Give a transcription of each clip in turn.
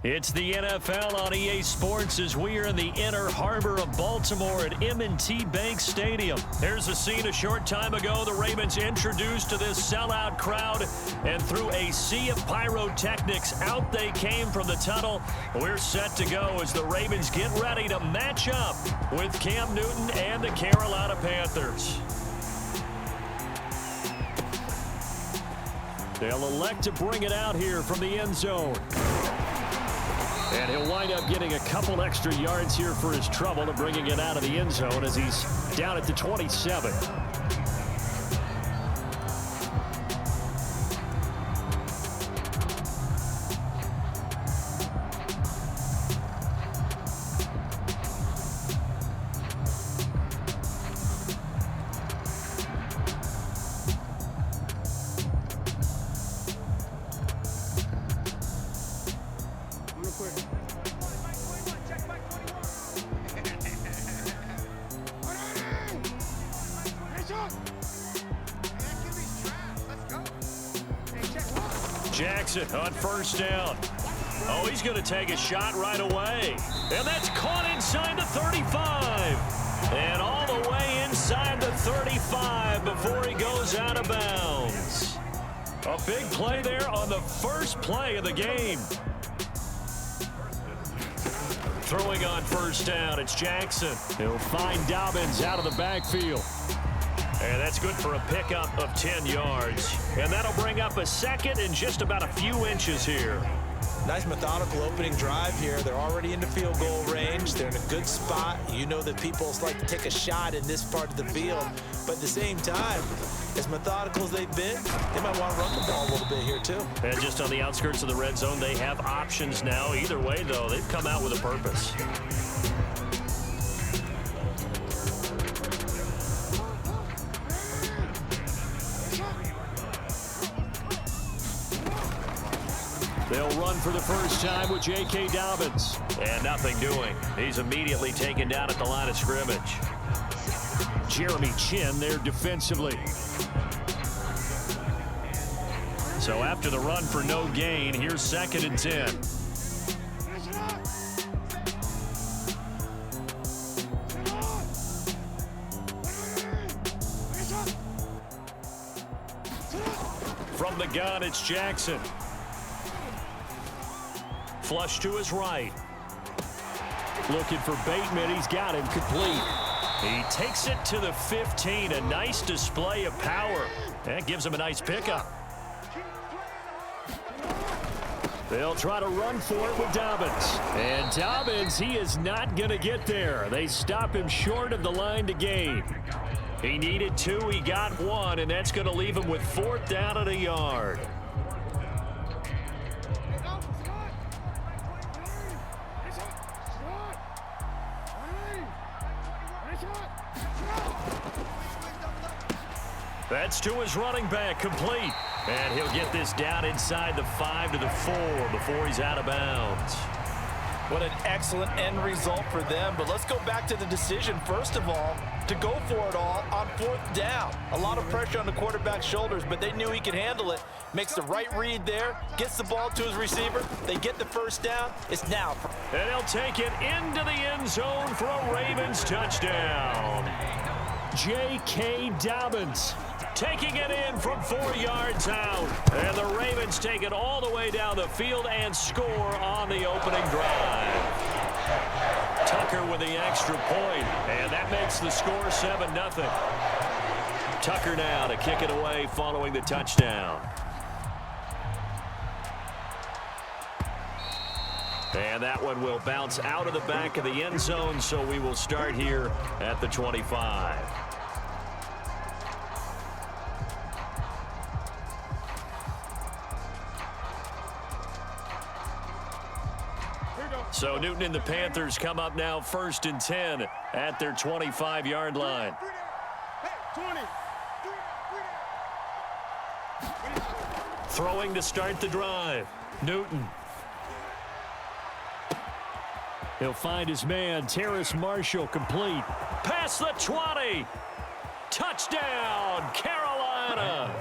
It's the NFL on EA Sports as we are in the inner harbor of Baltimore at M&T Bank Stadium. Here's a scene a short time ago. The Ravens introduced to this sellout crowd, and through a sea of pyrotechnics, out they came from the tunnel. We're set to go as the Ravens get ready to match up with Cam Newton and the Carolina Panthers. They'll elect to bring it out here from the end zone. And he'll wind up getting a couple extra yards here for his trouble to bringing it out of the end zone as he's down at the 27. Jackson on first down. Oh, he's going to take a shot right away. And that's caught inside the 35. And all the way inside the 35 before he goes out of bounds. A big play there on the first play of the game. Throwing on first down, it's Jackson. He'll find Dobbins out of the backfield. And that's good for a pickup of 10 yards. And that'll bring up a second and just about a few inches here. Nice methodical opening drive here. They're already into field goal range. They're in a good spot. You know that people like to take a shot in this part of the field. But at the same time, as methodical as they've been, they might want to run the ball a little bit here too. And just on the outskirts of the red zone, they have options now. Either way, though, they've come out with a purpose. They'll run for the first time with J.K. Dobbins. And nothing doing. He's immediately taken down at the line of scrimmage. Jeremy Chin there defensively. So after the run for no gain, here's 2nd and 10. From the gun, it's Jackson. Flush to his right. Looking for Bateman. He's got him complete. He takes it to the 15. A nice display of power. That gives him a nice pickup. They'll try to run for it with Dobbins. And Dobbins, he is not going to get there. They stop him short of the line to gain. He needed 2. He got 1, and that's going to leave him with 4th down and a yard. That's to his running back, complete. And he'll get this down inside the 5 to the 4 before he's out of bounds. What an excellent end result for them. But let's go back to the decision, first of all, to go for it all on 4th down. A lot of pressure on the quarterback's shoulders, but they knew he could handle it. Makes the right read there, gets the ball to his receiver. They get the first down. It's now. And he'll take it into the end zone for a Ravens touchdown. J.K. Dobbins taking it in from 4 yards out. And the Ravens take it all the way down the field and score on the opening drive. Tucker with the extra point, and that makes the score 7-0. Tucker now to kick it away following the touchdown. And that one will bounce out of the back of the end zone, so we will start here at the 25. So Newton and the Panthers come up now 1st and 10 at their 25-yard line. Throwing to start the drive. Newton. He'll find his man, Terrace Marshall, complete. Past the 20. Touchdown, Carolina.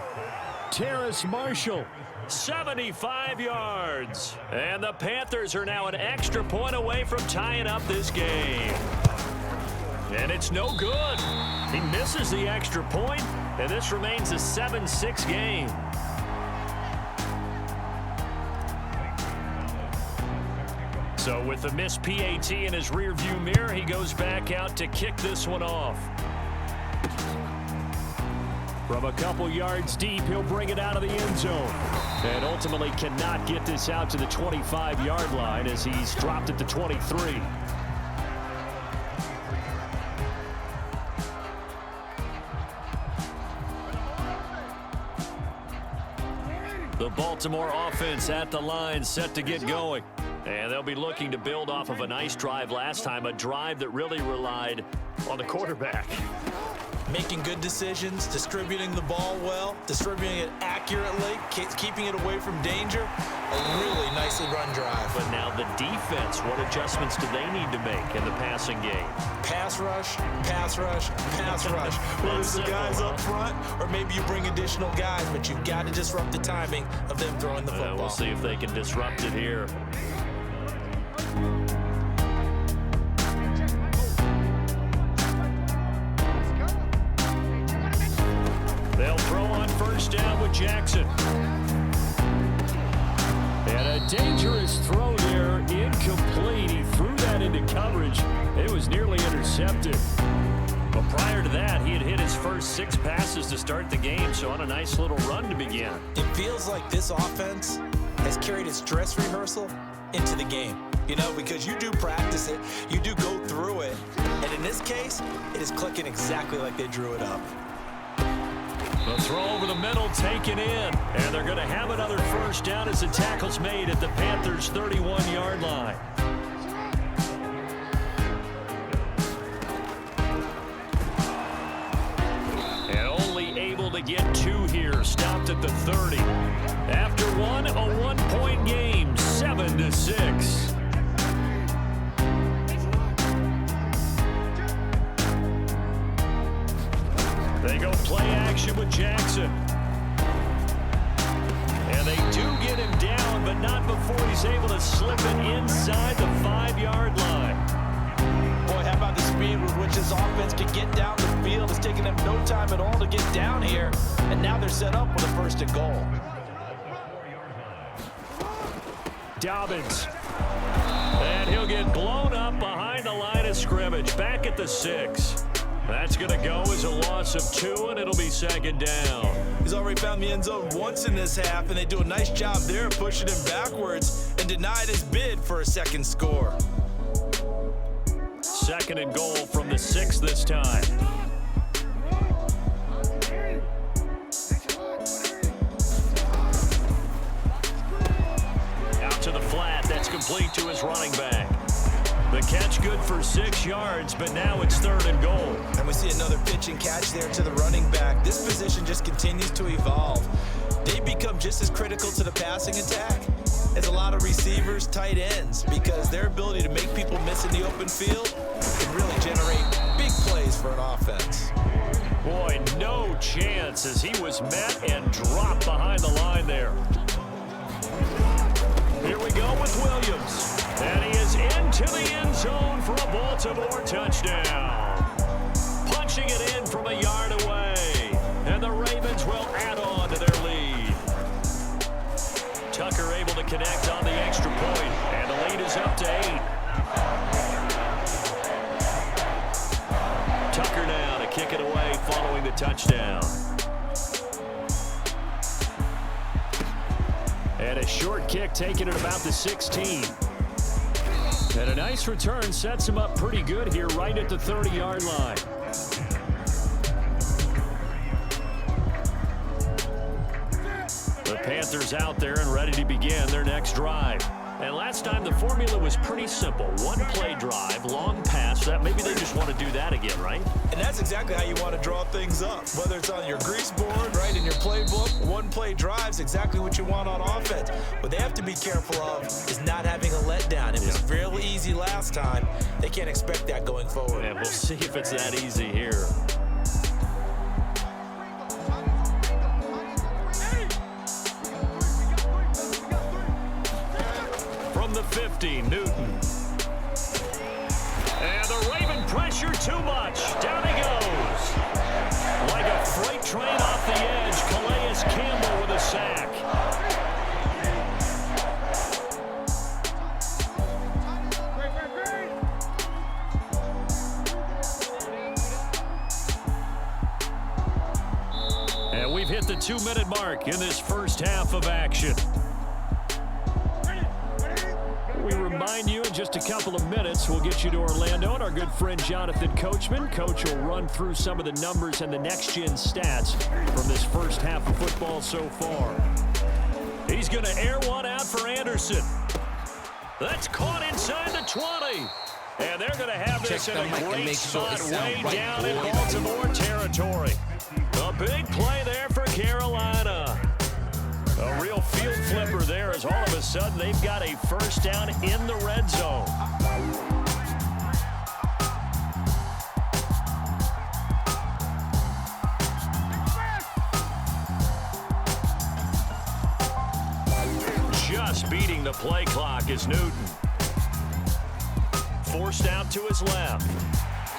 Terrace Marshall 75 yards. And the Panthers are now an extra point away from tying up this game. And it's no good. He misses the extra point, and this remains a 7-6 game. So with the missed PAT in his rearview mirror, he goes back out to kick this one off. From a couple yards deep, he'll bring it out of the end zone. And ultimately cannot get this out to the 25-yard line as he's dropped at the 23. The Baltimore offense at the line, set to get going. And they'll be looking to build off of a nice drive last time, a drive that really relied on the quarterback. Making good decisions, distributing the ball well, distributing it accurately, keeping it away from danger. A really nicely run drive. But now the defense, what adjustments do they need to make in the passing game? Pass rush, pass rush, pass rush. Whether it's the guys up front or maybe you bring additional guys, but you've got to disrupt the timing of them throwing the football. We'll see if they can disrupt it here. They'll throw on first down with Jackson. And a dangerous throw there, incomplete. He threw that into coverage. It was nearly intercepted. But prior to that, he had hit his first 6 passes to start the game, so on a nice little run to begin. It feels like this offense has carried its dress rehearsal into the game. You know, because you do practice it, you do go through it, and in this case, it is clicking exactly like they drew it up. The throw over the middle taken in, and they're going to have another first down as the tackle's made at the Panthers' 31-yard line. And only able to get 2 here, stopped at the 30. After one, a 1-point game, 7-6. They go play action with Jackson. And they do get him down, but not before he's able to slip it inside the 5-yard line. Boy, how about the speed with which this offense can get down the field? It's taken them no time at all to get down here. And now they're set up with a 1st and goal. Dobbins. And he'll get blown up behind the line of scrimmage. Back at the 6. That's going to go as a loss of 2, and it'll be 2nd down. He's already found the end zone once in this half, and they do a nice job there of pushing him backwards and denied his bid for a 2nd score. 2nd and goal from the 6 this time. Out to the flat. That's complete to his running back. The catch good for 6 yards, but now it's 3rd and goal. And we see another pitch and catch there to the running back. This position just continues to evolve. They become just as critical to the passing attack as a lot of receivers, tight ends, because their ability to make people miss in the open field can really generate big plays for an offense. Boy, no chance as he was met and dropped behind the line there. Here we go with Williams. And he is into the end zone for a Baltimore touchdown. Punching it in from a yard away. And the Ravens will add on to their lead. Tucker able to connect on the extra point. And the lead is up to 8. Tucker now to kick it away following the touchdown. And a short kick taken at about the 16. And a nice return sets him up pretty good here right at the 30-yard line. The Panthers out there and ready to begin their next drive. And last time the formula was pretty simple. 1-play drive, long pass. That maybe they just want to do that again, right? And that's exactly how you want to draw things up. Whether it's on your grease board, right, in your playbook, 1-play drive's exactly what you want on offense. What they have to be careful of is not having a letdown. It was fairly easy last time. They can't expect that going forward. And we'll see if it's that easy here. 50, Newton. And the Raven pressure too much. Down he goes. Like a freight train off the edge, Calais Campbell with a sack. And we've hit the 2-minute mark in this first half of action. We remind you in just a couple of minutes, we'll get you to Orlando and our good friend Jonathan Coachman. Coach will run through some of the numbers and the next-gen stats from this first half of football so far. He's going to air one out for Anderson. That's caught inside the 20. And they're going to have this in a great spot way down in Baltimore territory. A big play there for Carolina. A real field flipper there as all of a sudden they've got a first down in the red zone. Just beating the play clock is Newton. Forced out to his left.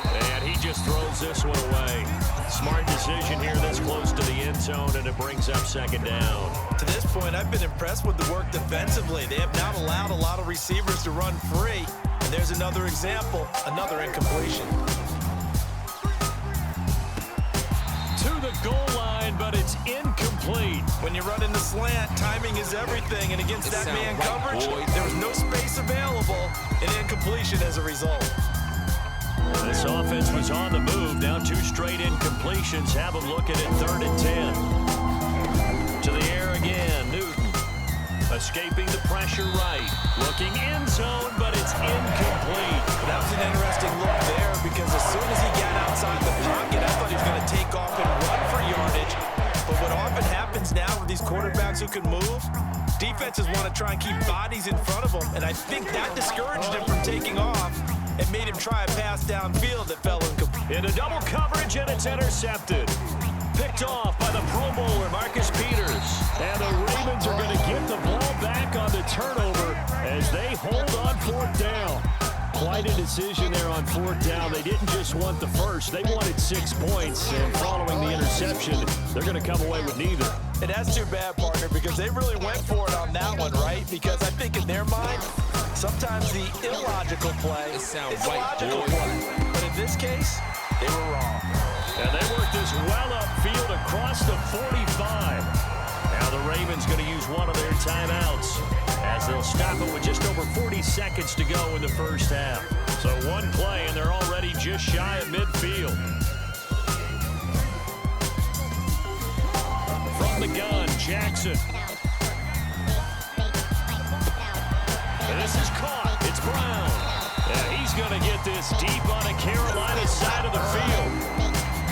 And he just throws this one away. Smart decision here this close to the end zone, and it brings up second down. To this point, I've been impressed with the work defensively. They have not allowed a lot of receivers to run free. And there's another example, another incompletion. To the goal line, but it's incomplete. When you run in the slant, timing is everything. And against that man coverage, there was no space available. An incompletion as a result. This offense was on the move. Now 2 straight incompletions have them looking at 3rd and 10. To the air again, Newton. Escaping the pressure right. Looking end zone, but it's incomplete. That was an interesting look there because as soon as he got outside the pocket, I thought he was going to take off and run for yardage. But what often happens now with these quarterbacks who can move, defenses want to try and keep bodies in front of them, and I think that discouraged him from taking off. It made him try a pass downfield that fell incomplete. Into double coverage, and it's intercepted. Picked off by the Pro Bowler, Marcus Peters. And the Ravens are going to get the ball back on the turnover as they hold on 4th down. Quite a decision there on 4th down. They didn't just want the first. They wanted 6 points. And following the interception, they're going to come away with neither. And that's too bad, partner, because they really went for it on that one, right? Because I think in their mind, sometimes the illogical play is a logical play. But in this case, they were wrong. And they worked this well upfield across the 45. Now the Ravens going to use one of their timeouts as they'll stop it with just over 40 seconds to go in the first half. So one play, and they're already just shy of midfield. From the gun, Jackson. And this is caught. It's Brown. And he's going to get this deep on a Carolina side of the field.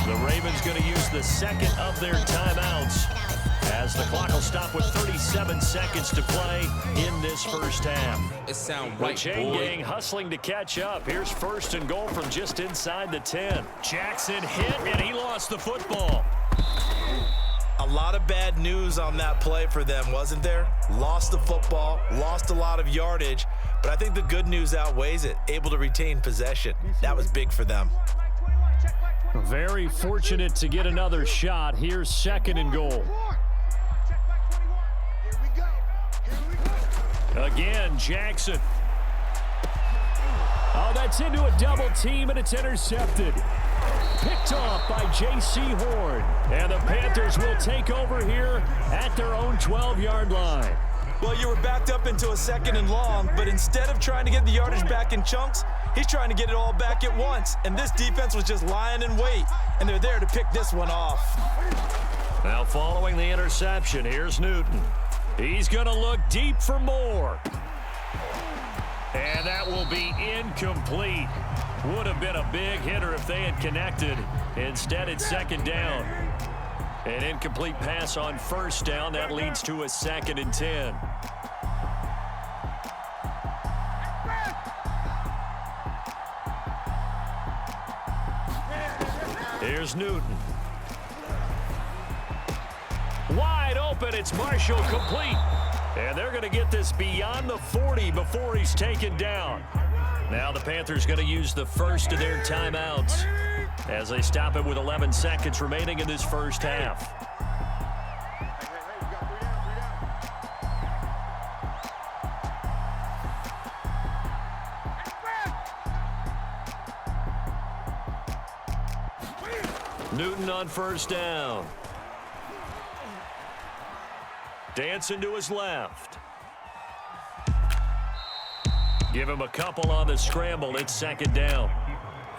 The Ravens going to use the second of their timeouts as the clock will stop with 37 seconds to play in this first half. It sound right, Chain gang hustling to catch up. Here's 1st and goal from just inside the 10. Jackson hit, and he lost the football. A lot of bad news on that play for them, wasn't there? Lost the football, lost a lot of yardage, but I think the good news outweighs it. Able to retain possession. That was big for them. Very fortunate to get another shot. Here's 2nd and goal. Again, Jackson. Oh, that's into a double team, and it's intercepted. Picked off by J.C. Horn. And the Panthers will take over here at their own 12-yard line. Well, you were backed up into a 2nd and long, but instead of trying to get the yardage back in chunks, he's trying to get it all back at once. And this defense was just lying in wait, and they're there to pick this one off. Now following the interception, here's Newton. He's going to look deep for more. And that will be incomplete. Would have been a big hitter if they had connected. Instead, it's 2nd down. An incomplete pass on 1st down. That leads to a 2nd and 10. Here's Newton. Wide open. It's Marshall complete. And they're going to get this beyond the 40 before he's taken down. Now the Panthers going to use the first of their timeouts as they stop it with 11 seconds remaining in this first half. Newton on first down. Dancing to his left. Give him a couple on the scramble. It's second down.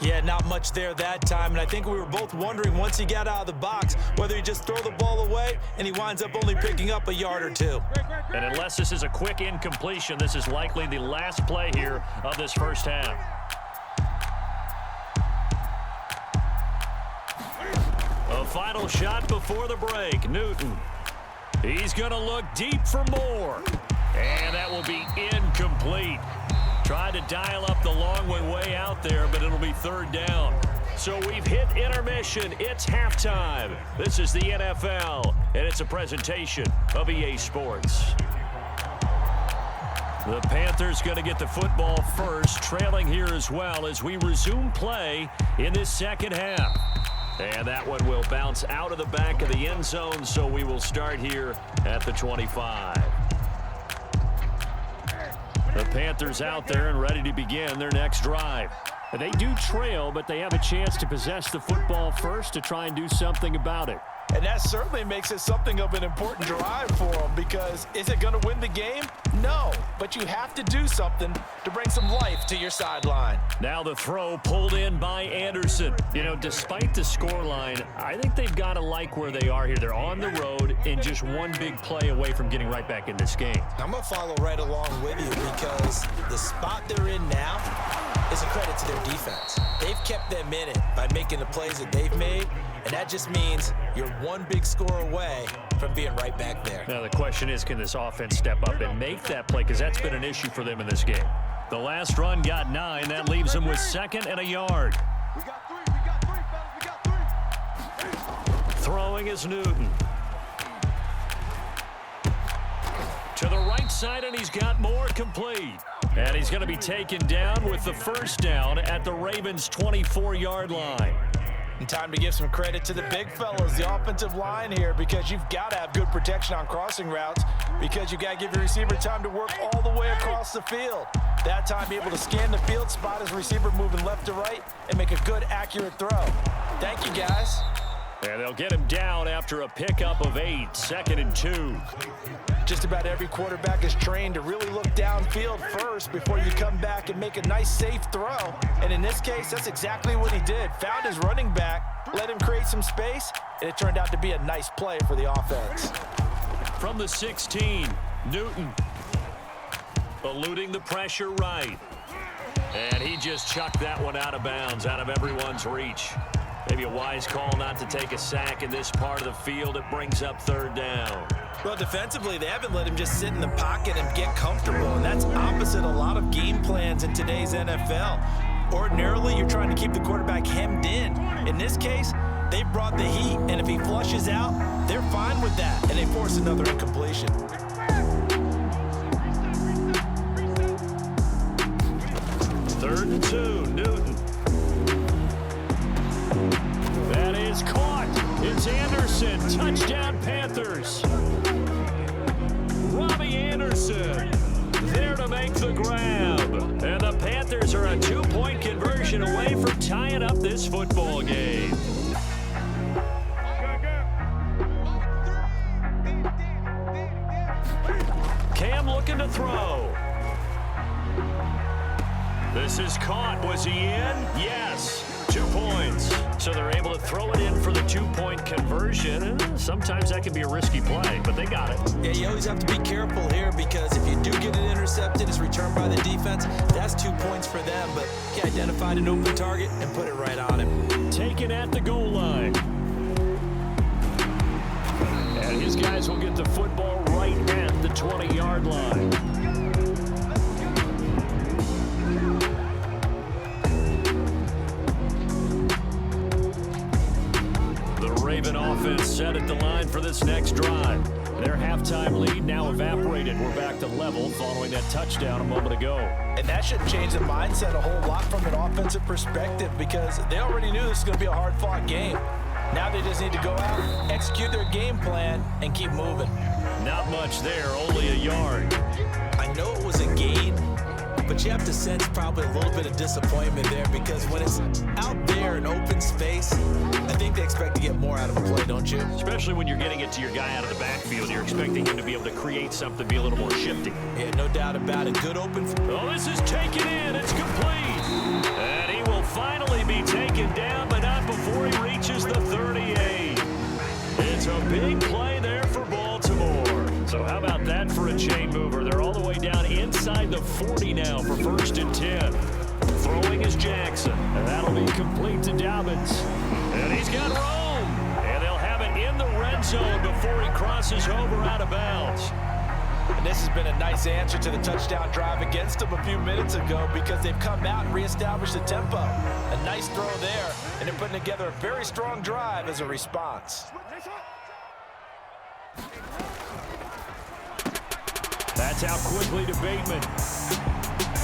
Yeah, not much there that time, and I think we were both wondering once he got out of the box whether he just throw the ball away and he winds up only picking up a yard or two. And unless this is a quick incompletion, this is likely the last play here of this first half. A final shot before the break. Newton. He's going to look deep for more. And that will be incomplete. Tried to dial up the long one way out there, but it'll be third down. So we've hit intermission. It's halftime. This is the NFL, and it's a presentation of EA Sports. The Panthers going to get the football first, trailing here as well as we resume play in this second half. And that one will bounce out of the back of the end zone, so we will start here at the 25. The Panthers out there and ready to begin their next drive. They do trail, but they have a chance to possess the football first to try and do something about it. And that certainly makes it something of an important drive for them, because is it going to win the game? No, but you have to do something to bring some life to your sideline. Now the throw pulled in by Anderson. You know, despite the scoreline, I think they've got to like where they are here. They're on the road and just one big play away from getting right back in this game. I'm going to follow right along with you because the spot they're in now is a credit to their defense. They've kept them in it by making the plays that they've made, and that just means you're one big score away from being right back there. Now the question is, can this offense step up and make that play? Because that's been an issue for them in this game. The last run got 9. That leaves them with second and a yard. We got three, fellas, we got three. Throwing is Newton. To the right side, and he's got more complete. And he's going to be taken down with the first down at the Ravens' 24-yard line. And time to give some credit to the big fellas, the offensive line here, because you've got to have good protection on crossing routes, because you've got to give your receiver time to work all the way across the field. That time, be able to scan the field, spot his receiver moving left to right, and make a good, accurate throw. Thank you, guys. And they'll get him down after a pickup of 8, 2nd and 2. Just about every quarterback is trained to really look downfield first before you come back and make a nice, safe throw. And in this case, that's exactly what he did. Found his running back, let him create some space, and it turned out to be a nice play for the offense. From the 16, Newton eluding the pressure right. And he just chucked that one out of bounds, out of everyone's reach. Maybe a wise call not to take a sack in this part of the field. It brings up third down. Well, defensively, they haven't let him just sit in the pocket and get comfortable, and that's opposite a lot of game plans in today's NFL. Ordinarily, you're trying to keep the quarterback hemmed in. In this case, they've brought the heat, and if he flushes out, they're fine with that, and they force another incompletion. Third and 2, Newton. That is caught. It's Anderson. Touchdown, Panthers. Robbie Anderson there to make the grab. And the Panthers are a 2-point conversion away from tying up this football game. Cam looking to throw. This is caught. Was he in? Yes. 2 points. So they're able to throw it in for the 2-point conversion. And sometimes that can be a risky play, but they got it. Yeah, you always have to be careful here because if you do get it intercepted, it's returned by the defense. That's 2 points for them, but he identified an open target and put it right on him. Taken at the goal line. And his guys will get the football right at the 20-yard line. Raven offense set at the line for this next drive. Their halftime lead now evaporated. We're back to level following that touchdown a moment ago. And that should change the mindset a whole lot from an offensive perspective because they already knew this was going to be a hard-fought game. Now they just need to go out, execute their game plan, and keep moving. Not much there, only a yard. I know it was a gain, but you have to sense probably a little bit of disappointment there because when it's out there in open space, I think they expect to get more out of a play, don't you? Especially when you're getting it to your guy out of the backfield. You're expecting him to be able to create something, be a little more shifty. Yeah, no doubt about it. Good open. Oh, this is taken in. It's complete. And he will finally be taken down, but not before he reaches the 38. It's a big play there for Baltimore. So how about that for a chain mover? They're all the way down inside the 40 now for 1st and 10. Throwing is Jackson, and that'll be complete to Dobbins. And he's got room. And they'll have it in the red zone before he crosses over out of bounds. And this has been a nice answer to the touchdown drive against them a few minutes ago because they've come out and reestablished the tempo. A nice throw there, and they're putting together a very strong drive as a response. That's out quickly to Bateman.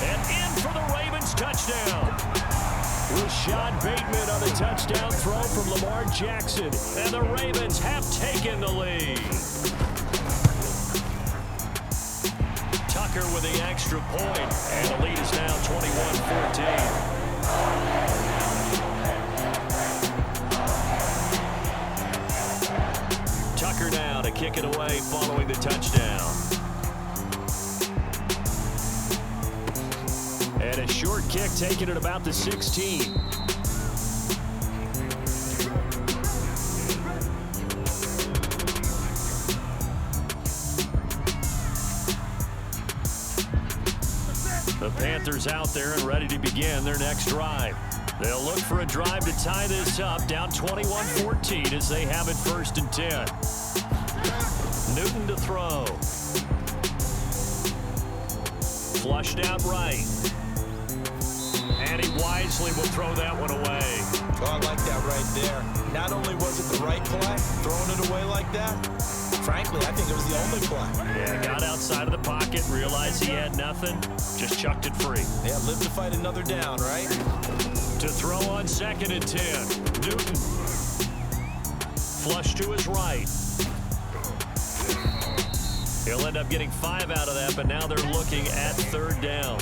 And in for the Ravens touchdown. Rashad Bateman on the touchdown throw from Lamar Jackson. And the Ravens have taken the lead. Tucker with the extra point. And the lead is now 21-14. Tucker now to kick it away following the touchdown. And a short kick taken at about the 16. The Panthers out there and ready to begin their next drive. They'll look for a drive to tie this up, down 21-14 as they have it 1st and 10. Newton to throw. Flushed out right. And he wisely will throw that one away. Oh, I like that right there. Not only was it the right play, throwing it away like that, frankly, I think it was the only play. Yeah, got outside of the pocket, realized he had nothing, just chucked it free. Yeah, live to fight another down, right? To throw on 2nd and 10. Newton. Flush to his right. He'll end up getting 5 out of that, but now they're looking at 3rd down.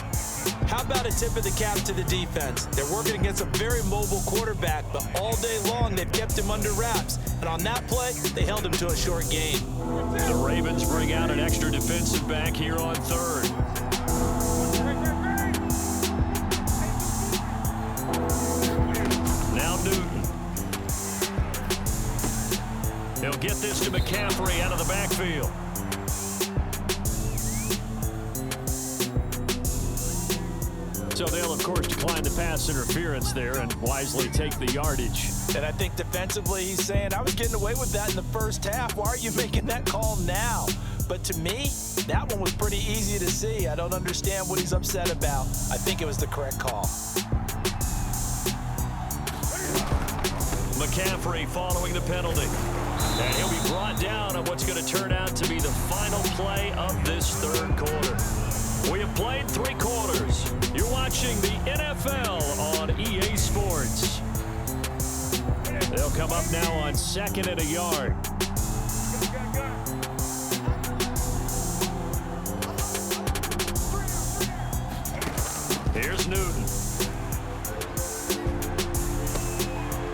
How about a tip of the cap to the defense? They're working against a very mobile quarterback, but all day long they've kept him under wraps. And on that play, they held him to a short gain. The Ravens bring out an extra defensive back here on 3rd. Now Newton. He'll get this to McCaffrey out of the backfield. So they'll, of course, decline the pass interference there and wisely take the yardage. And I think defensively he's saying, I was getting away with that in the first half. Why are you making that call now? But to me, that one was pretty easy to see. I don't understand what he's upset about. I think it was the correct call. McCaffrey following the penalty. And he'll be brought down on what's going to turn out to be the final play of this 3rd quarter. We have played 3 quarters. You're watching the NFL on EA Sports. They'll come up now on 2nd and a yard. Here's Newton.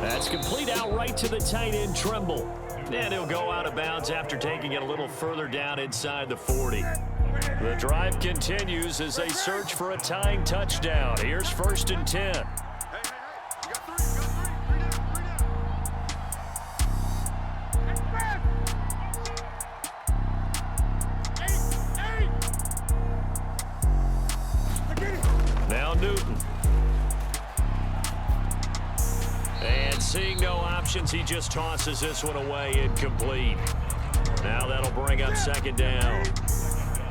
That's complete out right to the tight end, Tremble. And he'll go out of bounds after taking it a little further down inside the 40. The drive continues as they search for a tying touchdown. Here's 1st and 10. Now Newton. And seeing no options, he just tosses this one away, incomplete. Now that'll bring up 2nd down.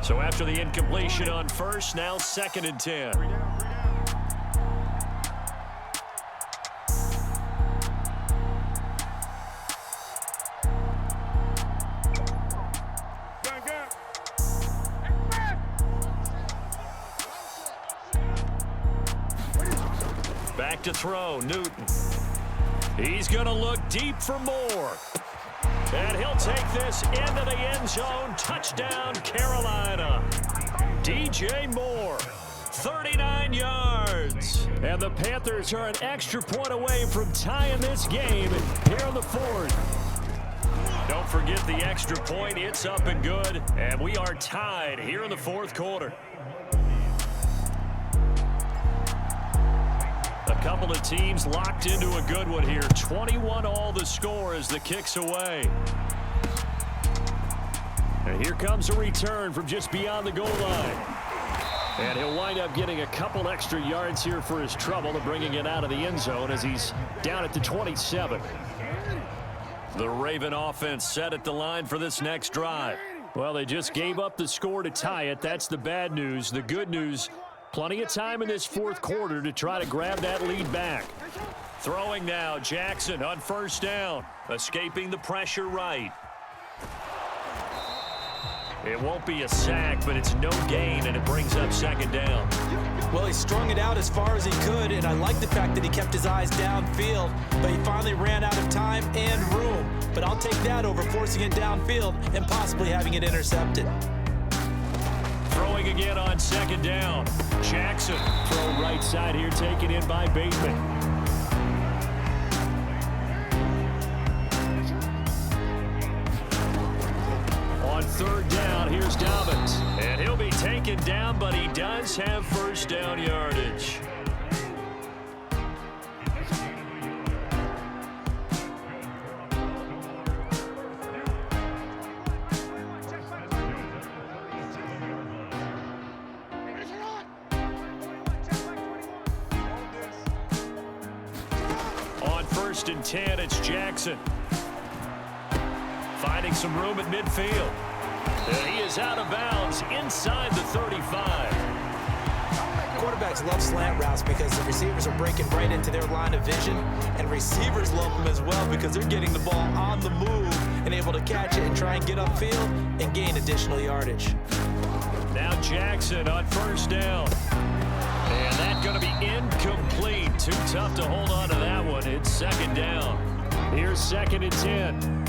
So after the incompletion on 1st, now 2nd and 10. Back to throw, Newton. He's going to look deep for more. And he'll take this into the end zone. Touchdown, Carolina. DJ Moore, 39 yards. And the Panthers are an extra point away from tying this game here in the fourth. Don't forget the extra point. It's up and good. And we are tied here in the fourth quarter. A couple of teams locked into a good one here. 21-all the score as the kick's away. And here comes a return from just beyond the goal line. And he'll wind up getting a couple extra yards here for his trouble to bringing it out of the end zone as he's down at the 27. The Raven offense set at the line for this next drive. Well, they just gave up the score to tie it. That's the bad news. The good news, plenty of time in this fourth quarter to try to grab that lead back. Throwing now, Jackson on first down. Escaping the pressure right. It won't be a sack, but it's no gain, and it brings up second down. Well, he strung it out as far as he could, and I like the fact that he kept his eyes downfield, but he finally ran out of time and room. But I'll take that over forcing it downfield and possibly having it intercepted. Throwing again on second down. Jackson, throw right side here, taken in by Bateman. On third down, here's Dobbins. And he'll be taken down, but he does have first down yardage. On first and 10, it's Jackson. Finding some room at midfield. And he is out of bounds inside the 35. Quarterbacks love slant routes because the receivers are breaking right into their line of vision, and receivers love them as well because they're getting the ball on the move and able to catch it and try and get upfield and gain additional yardage. Now Jackson on first down. And that's going to be incomplete. Too tough to hold on to that one. It's second down. Here's second and 10.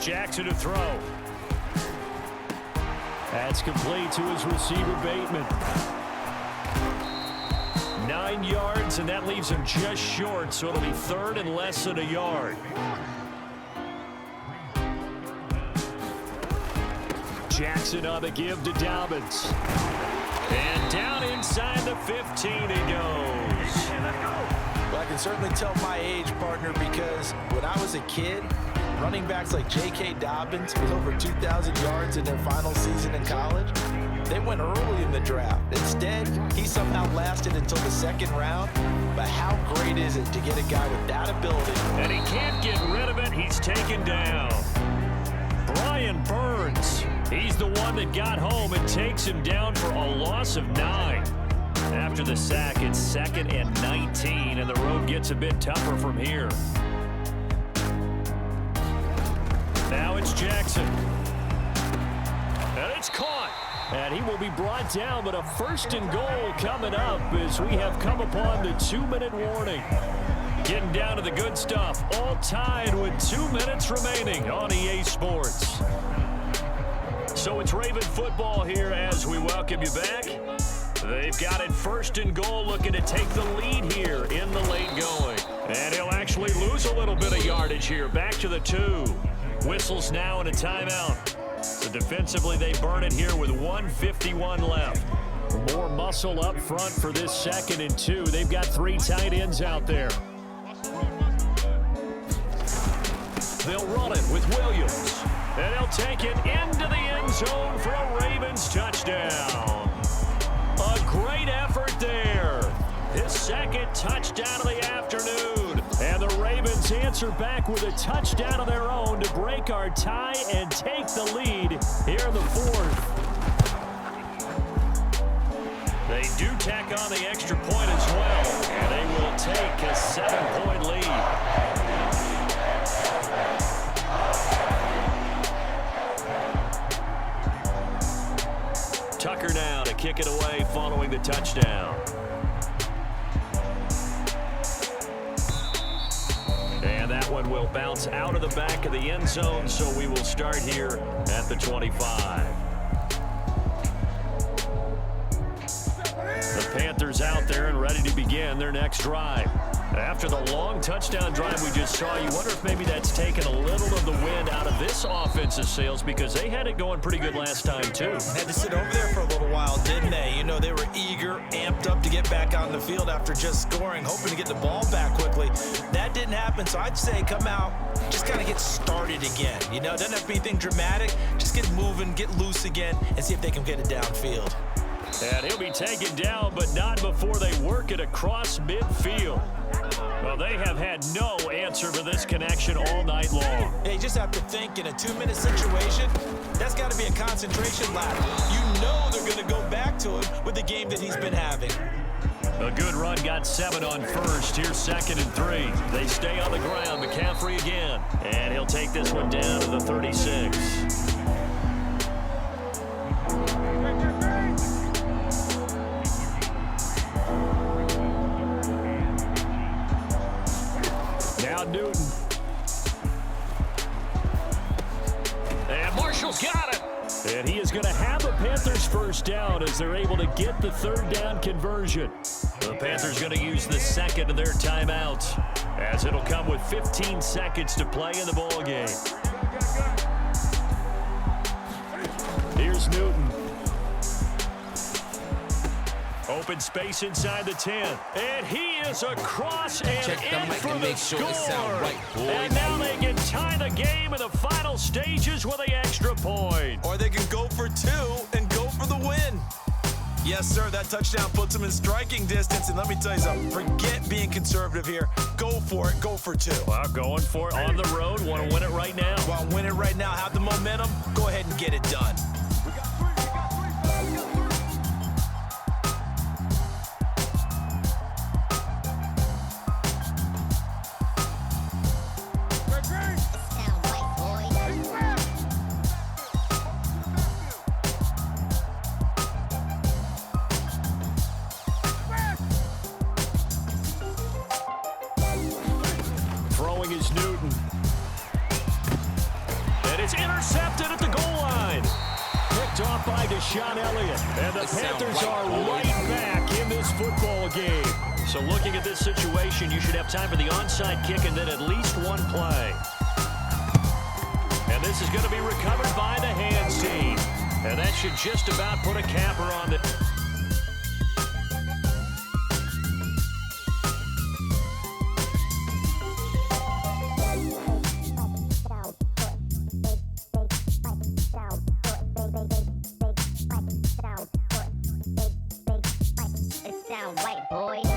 Jackson to throw. That's complete to his receiver, Bateman. 9 yards, and that leaves him just short, so it'll be third and less than a yard. Jackson on the give to Dobbins. And down inside the 15 he goes. Well, I can certainly tell my age, partner, because when I was a kid, running backs like J.K. Dobbins with over 2,000 yards in their final season in college, they went early in the draft. Instead, he somehow lasted until the second round. But how great is it to get a guy with that ability? And he can't get rid of it. He's taken down. Brian Burns. He's the one that got home and takes him down for a loss of 9. After the sack, it's second and 19, and the road gets a bit tougher from here. Now it's Jackson. And it's caught. And he will be brought down, but a first and goal coming up as we have come upon the 2-minute warning. Getting down to the good stuff. All tied with 2 minutes remaining on EA Sports. So it's Raven football here as we welcome you back. They've got it first and goal, looking to take the lead here in the late going. And he'll actually lose a little bit of yardage here. Back to the 2. Whistles now and a timeout. So defensively, they burn it here with 1:51 left. More muscle up front for this second and 2. They've got 3 tight ends out there. They'll run it with Williams. And he'll take it into the end zone for a Ravens touchdown. A great effort there. His second touchdown of the afternoon. And the Ravens answer back with a touchdown of their own to break our tie and take the lead here in the fourth. They do tack on the extra point as well. And they will take a 7-point lead. kick it away following the touchdown. And that one will bounce out of the back of the end zone, so we will start here at the 25. The Panthers out there and ready to begin their next drive. After the long touchdown drive we just saw, you wonder if maybe that's taken a little of the wind out of this offensive sails, because they had it going pretty good last time too. Had to sit over there for a little while, didn't they? You know, they were eager, amped up to get back on the field after just scoring, hoping to get the ball back quickly. That didn't happen, so I'd say come out, just kind of get started again. You know, it doesn't have to be anything dramatic. Just get moving, get loose again, and see if they can get it downfield. And he'll be taken down, but not before they work it across midfield. Well, they have had no answer for this connection all night long. Yeah, you just have to think in a 2-minute situation, that's got to be a concentration lap. You know they're going to go back to him with the game that he's been having. A good run got 7 on first. Here's 2nd and 3. They stay on the ground. McCaffrey again. And he'll take this one down to the 36. Now Newton. And Marshall's got it. And he is going to have a Panthers first down as they're able to get the 3rd down conversion. The Panthers going to use the 2nd of their timeouts, as it'll come with 15 seconds to play in the ball game. Here's Newton. Open space inside the 10. And he is across and Check the in mic for and the make sure score. it sound right, boy. And now they can tie the game in the final stages with the extra point. Or they can go for 2 and go for the win. Yes, sir, that touchdown puts them in striking distance. And let me tell you something, forget being conservative here. Go for it, go for 2. Well, going for it on the road. Want to win it right now? Want to win it right now, have the momentum, go ahead and get it done. Throwing is Newton. And it's intercepted at the goal line. Picked off by Deshaun Elliott. And the Panthers are right back in this football game. So looking at this situation, you should have time for the onside kick and then at least one play. And this is going to be recovered by the hands team. And that should just about put a capper on the... It sound right, boy.